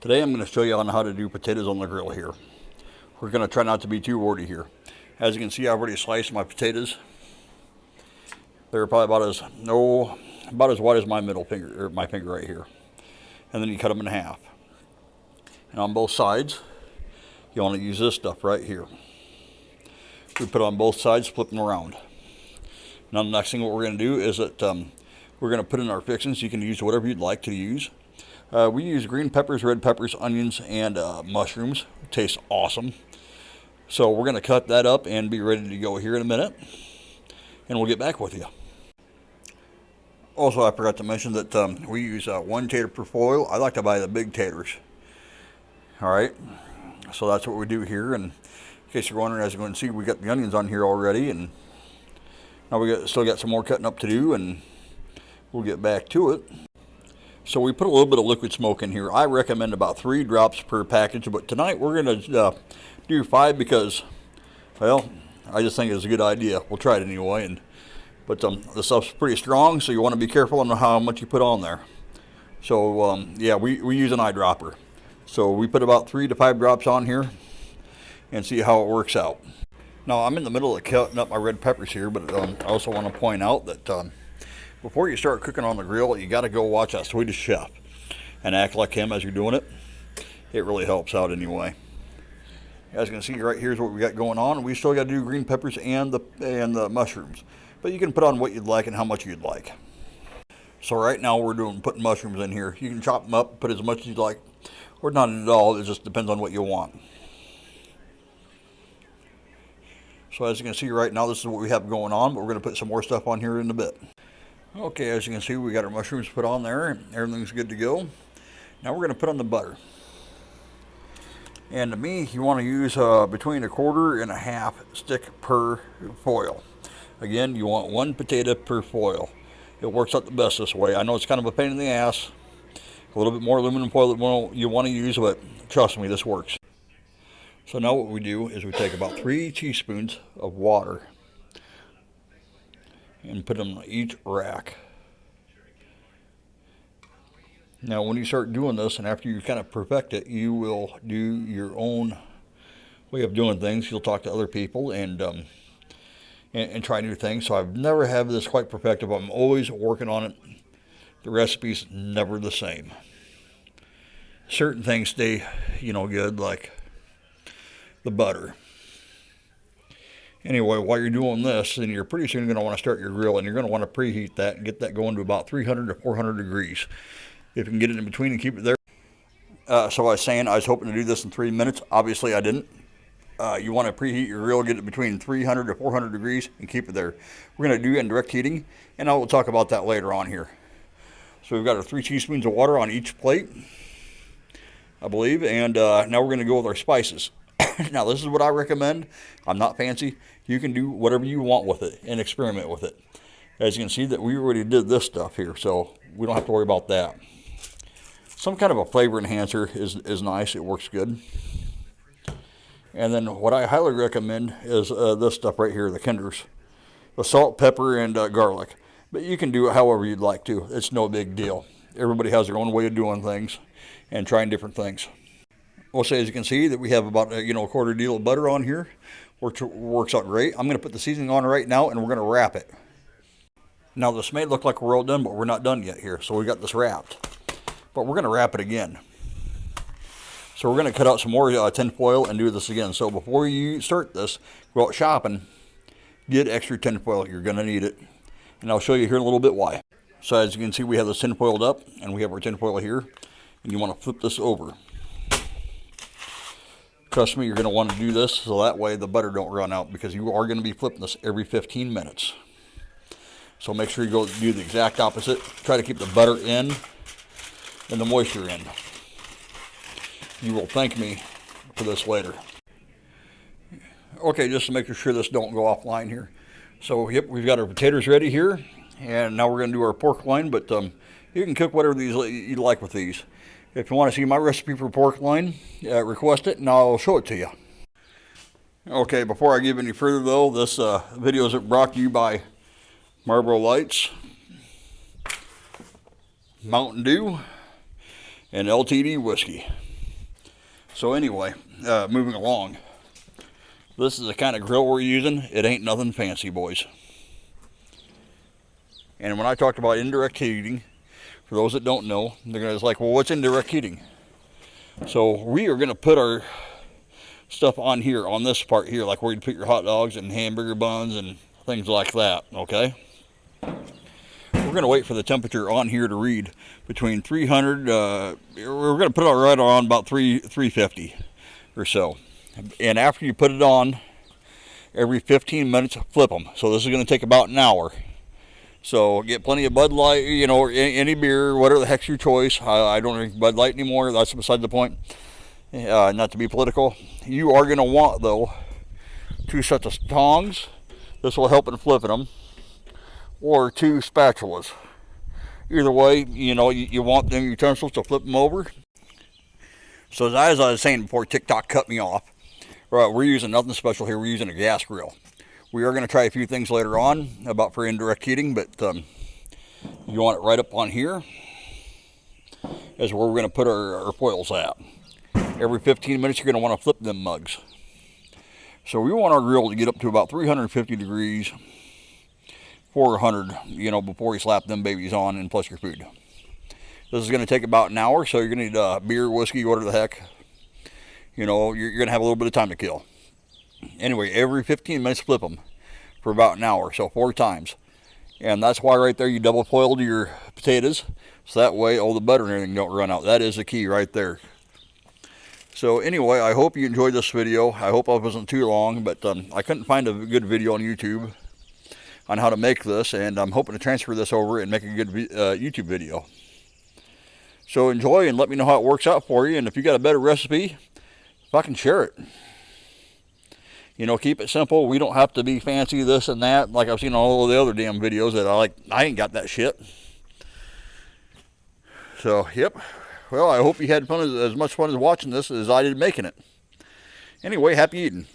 Today I'm going to show you on how to do potatoes on the grill here. We're going to try not to be too wordy here. As you can see, I've already sliced my potatoes. They're probably about as wide as my middle finger, or my finger right here. And then you cut them in half. And on both sides, you want to use this stuff right here. We put on both sides, flip them around. Now the next thing what we're going to do is that we're going to put in our fixings. You can use whatever you'd like to use. We use green peppers, red peppers, onions, and mushrooms. It tastes awesome. So we're going to cut that up and be ready to go here in a minute. And we'll get back with you. Also, I forgot to mention that we use one tater per foil. I like to buy the big taters. Alright, so that's what we do here. And in case you're wondering, as you're going to see, we got the onions on here already. And now we still got some more cutting up to do, and we'll get back to it. So we put a little bit of liquid smoke in here. I recommend about 3 drops per package, but tonight we're going to do 5 because, well, I just think it's a good idea. We'll try it anyway. But the stuff's pretty strong, so you want to be careful on how much you put on there. So, yeah, we use an eyedropper. So we put about 3 to 5 drops on here and see how it works out. Now, I'm in the middle of cutting up my red peppers here, but I also want to point out that before you start cooking on the grill, you got to go watch that Swedish chef and act like him as you're doing it. It really helps out anyway. As you can see right here's what we got going on. We still got to do green peppers and the mushrooms, but you can put on what you'd like and how much you'd like. So right now we're putting mushrooms in here. You can chop them up, put as much as you'd like, or not at all. It just depends on what you want. So as you can see right now, this is what we have going on, but we're going to put some more stuff on here in a bit. Okay, as you can see, we got our mushrooms put on there. Everything's good to go. Now we're going to put on the butter. And to me, you want to use between 1/4 and 1/2 stick per foil. Again, you want 1 potato per foil. It works out the best this way. I know it's kind of a pain in the ass. A little bit more aluminum foil that you want to use, but trust me, this works. So now what we do is we take about 3 teaspoons of water and put them on each rack. Now when you start doing this, and after you kind of perfect it, you will do your own way of doing things. You'll talk to other people and try new things. So I've never had this quite perfected, but I'm always working on it. The recipe's never the same. Certain things stay, good, like the butter. Anyway, while you're doing this, then you're pretty soon going to want to start your grill, and you're going to want to preheat that and get that going to about 300 to 400 degrees. If you can get it in between and keep it there. So I was saying I was hoping to do this in 3 minutes. Obviously, I didn't. You want to preheat your grill, get it between 300 to 400 degrees, and keep it there. We're going to do indirect heating, and I will talk about that later on here. So we've got our 3 teaspoons of water on each plate, I believe, and now we're going to go with our spices. Now, this is what I recommend. I'm not fancy. You can do whatever you want with it and experiment with it. As you can see, that we already did this stuff here, so we don't have to worry about that. Some kind of a flavor enhancer is nice. It works good. And then what I highly recommend is this stuff right here, the Kinders. The salt, pepper, and garlic. But you can do it however you'd like to. It's no big deal. Everybody has their own way of doing things and trying different things. We'll say, as you can see, that we have about a 1/4 deal of butter on here, which works out great. I'm going to put the seasoning on right now, and we're going to wrap it. Now, this may look like we're all done, but we're not done yet here. So we got this wrapped, but we're going to wrap it again. So we're going to cut out some more tin foil and do this again. So before you start this, go out shopping, get extra tin foil. You're going to need it, and I'll show you here in a little bit why. So as you can see, we have this tin foiled up, and we have our tin foil here, and you want to flip this over. Trust me, you're going to want to do this so that way the butter don't run out, because you are going to be flipping this every 15 minutes. So make sure you go do the exact opposite. Try to keep the butter in and the moisture in. You will thank me for this later. Okay, just to make sure this don't go offline here. So, yep, we've got our potatoes ready here. And now we're going to do our pork loin, but you can cook whatever you like with these. If you want to see my recipe for pork loin, request it and I'll show it to you. Okay, before I give any further though, this video is brought to you by Marlboro Lights, Mountain Dew, and LTD Whiskey. So anyway, moving along. This is the kind of grill we're using. It ain't nothing fancy, boys. And when I talked about indirect heating, for those that don't know, they're going to be like, well, what's indirect heating? So we are going to put our stuff on here, on this part here, like where you put your hot dogs and hamburger buns and things like that, okay? We're going to wait for the temperature on here to read between 300, we're going to put it right on about 350 or so. And after you put it on, every 15 minutes, flip them. So this is going to take about an hour. So get plenty of Bud Light, you know, any beer, whatever the heck's your choice. I don't drink Bud Light anymore. That's beside the point. Not to be political. You are going to want, though, 2 sets of tongs. This will help in flipping them. Or 2 spatulas. Either way, you know, you want them utensils to flip them over. So as I was saying before, TikTok cut me off. Right, we're using nothing special here. We're using a gas grill. We are going to try a few things later on about for indirect heating, but you want it right up on here is where we're going to put our foils at. Every 15 minutes you're going to want to flip them mugs. So we want our grill to get up to about 350 degrees, 400, you know, before you slap them babies on and plus your food. This is going to take about an hour, so you're going to need beer, whiskey, whatever the heck. You know, you're going to have a little bit of time to kill. Anyway, every 15 minutes flip them for about an hour, so 4 times. And that's why right there you double foiled your potatoes, so that way all the butter and everything don't run out. That is the key right there. So anyway, I hope you enjoyed this video. I hope I wasn't too long, but I couldn't find a good video on YouTube on how to make this, and I'm hoping to transfer this over and make a good YouTube video. So enjoy and let me know how it works out for you, and if you got a better recipe, fucking share it. You know, keep it simple. We don't have to be fancy, this and that, like I've seen all the other damn videos that I ain't got that shit. So, yep. Well, I hope you had fun, as much fun as watching this as I did making it. Anyway, happy eating.